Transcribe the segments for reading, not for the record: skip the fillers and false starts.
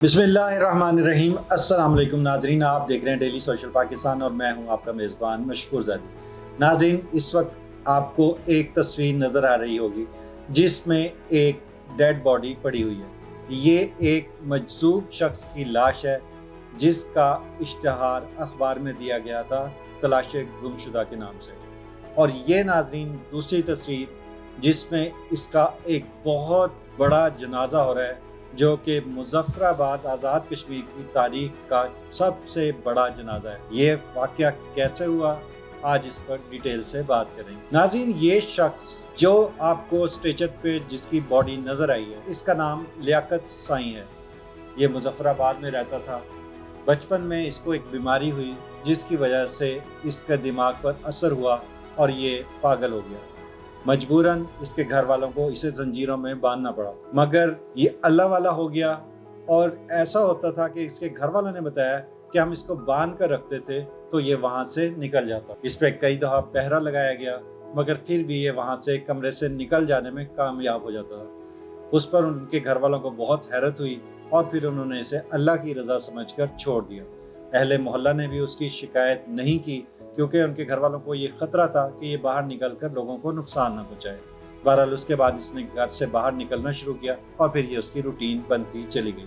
बिस्मिल्लाहिर्रहमानिर्रहीम। अस्सलाम वालेकुम नाजरीन, आप देख रहे हैं डेली सोशल पाकिस्तान और मैं हूं आपका मेज़बान मशकूर ज़ादी। नाजरीन, इस वक्त आपको एक तस्वीर नज़र आ रही होगी जिसमें एक डेड बॉडी पड़ी हुई है। ये एक मजज़ूब शख्स की लाश है जिसका इश्तिहार अखबार में दिया गया था तलाश गुमशुदा के नाम से। और ये नाजरीन दूसरी तस्वीर जिसमें इसका एक बहुत बड़ा जनाजा हो रहा है जो कि मुजफ्फराबाद आज़ाद कश्मीर की तारीख का सबसे बड़ा जनाजा है। ये वाक़या कैसे हुआ, आज इस पर डिटेल से बात करेंगे। नाज़रीन, ये शख्स जो आपको स्ट्रेचर पे जिसकी बॉडी नज़र आई है, इसका नाम लियाकत साईं है। ये मुजफ्फराबाद में रहता था। बचपन में इसको एक बीमारी हुई जिसकी वजह से इसके दिमाग पर असर हुआ और ये पागल हो गया। मजबूरन इसके घर वालों को इसे जंजीरों में बांधना पड़ा, मगर ये अल्लाह वाला हो गया। और ऐसा होता था कि इसके घर वालों ने बताया कि हम इसको बांध कर रखते थे तो ये वहाँ से निकल जाता। इस पर कई दफ़ा पहरा लगाया गया, मगर फिर भी ये वहाँ से कमरे से निकल जाने में कामयाब हो जाता था। उस पर उनके घर वालों को बहुत हैरत हुई और फिर उन्होंने इसे अल्लाह की रज़ा समझकर छोड़ दिया। अहले मोहल्ला ने भी उसकी शिकायत नहीं की क्योंकि उनके घर वालों को ये ख़तरा था कि ये बाहर निकल कर लोगों को नुकसान न पहुँचाए। बहरहाल उसके बाद इसने घर से बाहर निकलना शुरू किया और फिर ये उसकी रूटीन बनती चली गई।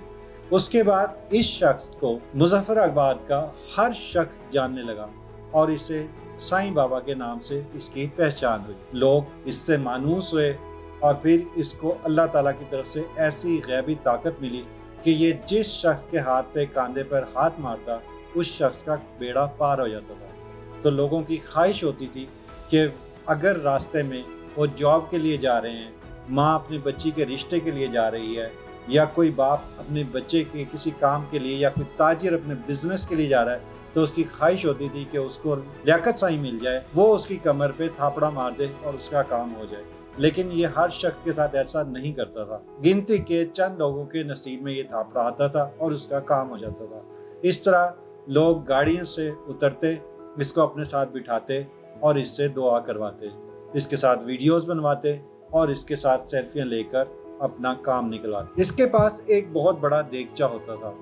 उसके बाद इस शख्स को मुजफ्फराबाद का हर शख्स जानने लगा और इसे साईं बाबा के नाम से इसकी पहचान हुई। लोग इससे मानूस हुए और फिर इसको अल्लाह ताला की तरफ से ऐसी गैबी ताकत मिली कि ये जिस शख्स के हाथ पे कांधे पर हाथ मारता उस शख्स का बेड़ा पार हो जाता था। तो लोगों की ख्वाहिश होती थी कि अगर रास्ते में वो जॉब के लिए जा रहे हैं, माँ अपनी बच्ची के रिश्ते के लिए जा रही है, या कोई बाप अपने बच्चे के किसी काम के लिए, या कोई ताजिर अपने बिजनेस के लिए जा रहा है, तो उसकी ख्वाहिश होती थी कि उसको लियाकत साईं मिल जाए, वो उसकी कमर पे थापड़ा मार दे और उसका काम हो जाए। लेकिन ये हर शख्स के साथ ऐसा नहीं करता था। गिनती के चंद लोगों के नसीब में ये थापड़ा आता था और उसका काम हो जाता था। इस तरह लोग गाड़ियों से उतरते, इसको अपने साथ बिठाते और इससे दुआ करवाते, इसके साथ वीडियोस बनवाते और इसके साथ सेल्फियां लेकर अपना काम निकलवाते। इसके पास एक बहुत बड़ा देगचा होता था।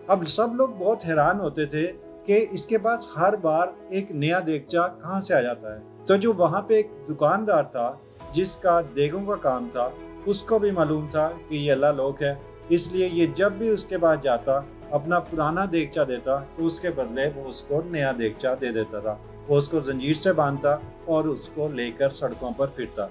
अब सब लोग बहुत हैरान होते थे कि इसके पास हर बार एक नया देगचा कहाँ से आ जाता है। तो जो वहाँ पे एक दुकानदार था जिसका देगों का काम था, उसको भी मालूम था कि ये अल्लाह लोग है, इसलिए ये जब भी उसके पास जाता अपना पुराना देगचा देता तो उसके बदले वो उसको नया देगचा दे देता था। वो उसको जंजीर से बांधता और उसको लेकर सड़कों पर फिरता।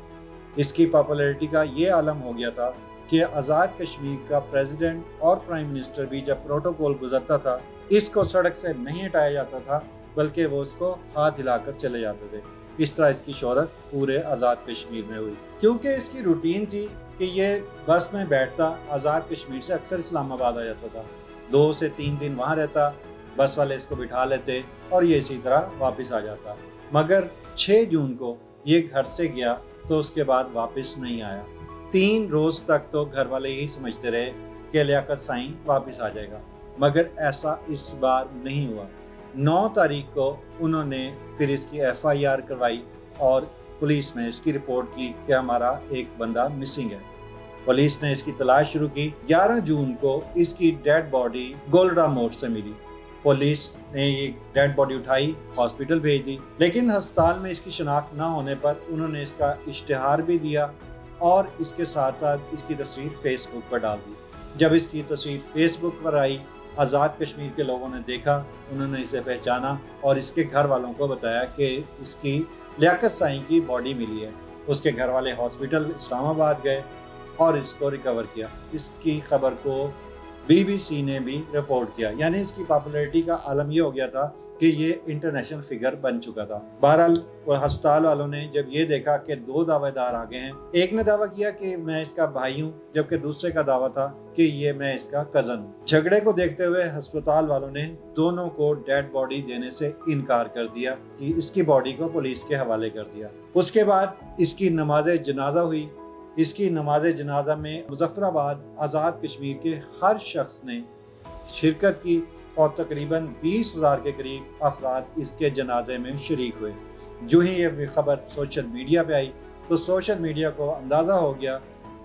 इसकी पॉपुलैरिटी का ये आलम हो गया था कि आज़ाद कश्मीर का प्रेसिडेंट और प्राइम मिनिस्टर भी जब प्रोटोकॉल गुजरता था, इसको सड़क से नहीं हटाया जाता था, बल्कि वो उसको हाथ हिलाकर चले जाते थे। इस तरह इसकी शोहरत पूरे आज़ाद कश्मीर में हुई, क्योंकि इसकी रूटीन थी कि ये बस में बैठता, आज़ाद कश्मीर से अक्सर इस्लामाबाद आ जाता था, 2 से 3 दिन वहाँ रहता, बस वाले इसको बिठा लेते और ये इसी तरह वापस आ जाता। मगर 6 जून को ये घर से गया तो उसके बाद वापस नहीं आया। 3 रोज़ तक तो घर वाले यही समझते रहे कि लियाकत साईं वापस आ जाएगा, मगर ऐसा इस बार नहीं हुआ। 9 तारीख को उन्होंने फिर इसकी FIR करवाई और पुलिस में इसकी रिपोर्ट की कि हमारा एक बंदा मिसिंग है। पुलिस ने इसकी तलाश शुरू की। 11 जून को इसकी डेड बॉडी गोल्डा मोड़ से मिली। पुलिस ने ये डेड बॉडी उठाई, हॉस्पिटल भेज दी, लेकिन अस्पताल में इसकी शनाख्त ना होने पर उन्होंने इसका इश्तिहार भी दिया और इसके साथ साथ इसकी तस्वीर फेसबुक पर डाल दी। जब इसकी तस्वीर फेसबुक पर आई, आज़ाद कश्मीर के लोगों ने देखा, उन्होंने इसे पहचाना और इसके घर वालों को बताया कि इसकी लियाकत साईं की बॉडी मिली है। उसके घर वाले हॉस्पिटल इस्लामाबाद गए और इसको रिकवर किया। इसकी खबर को BBC ने भी रिपोर्ट किया, यानी इसकी पॉपुलैरिटी का आलम ये हो गया था कि ये इंटरनेशनल फिगर बन चुका था। बहरहाल अस्पताल वालों ने जब ये देखा कि 2 दावेदार आ गए हैं, एक ने दावा किया कि मैं इसका भाई हूँ, जबकि दूसरे का दावा था कि ये मैं इसका कज़न हूँ। झगड़े को देखते हुए अस्पताल वालों ने दोनों को डेड बॉडी देने से इनकार कर दिया कि इसकी बॉडी को पुलिस के हवाले कर दिया। उसके बाद इसकी नमाज जनाजा हुई। इसकी नमाज जनाजा में मुजफ्फराबाद आज़ाद कश्मीर के हर शख्स ने शिरकत की और तकरीबन 20,000 के करीब अफराद इसके जनाजे में शरीक हुए। जो ही ये खबर सोशल मीडिया पे आई तो सोशल मीडिया को अंदाज़ा हो गया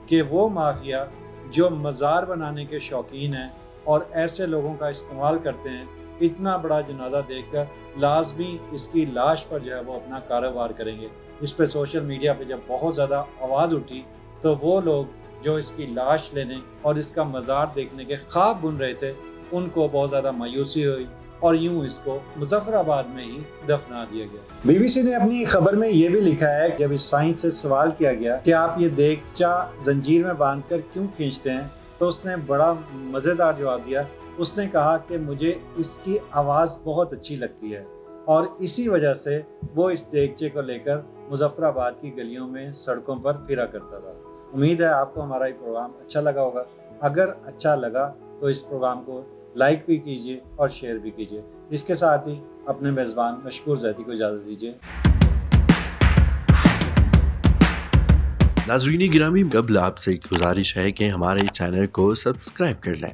कि वो माफिया जो मज़ार बनाने के शौकीन हैं اور ایسے لوگوں کا استعمال کرتے ہیں، اتنا بڑا جنازہ دیکھ کر لازمی اس کی لاش پر جو ہے وہ اپنا کاروبار کریں گے۔ اس پہ سوشل میڈیا پہ جب بہت زیادہ آواز اٹھی تو وہ لوگ جو اس کی لاش لینے اور اس کا مزار دیکھنے کے خواب بن رہے تھے، ان کو بہت زیادہ مایوسی ہوئی اور یوں اس کو مظفر آباد میں ہی دفنا دیا گیا۔ بی بی سی نے اپنی خبر میں یہ بھی لکھا ہے کہ جب اس سائنس سے سوال کیا گیا کہ آپ یہ دیگچہ زنجیر میں باندھ کر کیوں کھینچتے ہیں، تو اس نے بڑا مزیدار جواب دیا۔ اس نے کہا کہ مجھے اس کی آواز بہت اچھی لگتی ہے اور اسی وجہ سے وہ اس دیگچے کو لے کر مظفر آباد کی گلیوں میں سڑکوں پر پھرا کرتا تھا۔ امید ہے آپ کو ہمارا یہ پروگرام اچھا لگا ہوگا۔ اگر اچھا لگا تو اس پروگرام کو لائک بھی کیجیے اور شیئر بھی کیجیے۔ اس کے ساتھ ہی اپنے میزبان مشکور زیدی کو اجازت دیجیے۔ ناظرین گرامی، قبل آپ سے ایک گزارش ہے کہ ہمارے چینل کو سبسکرائب کر لیں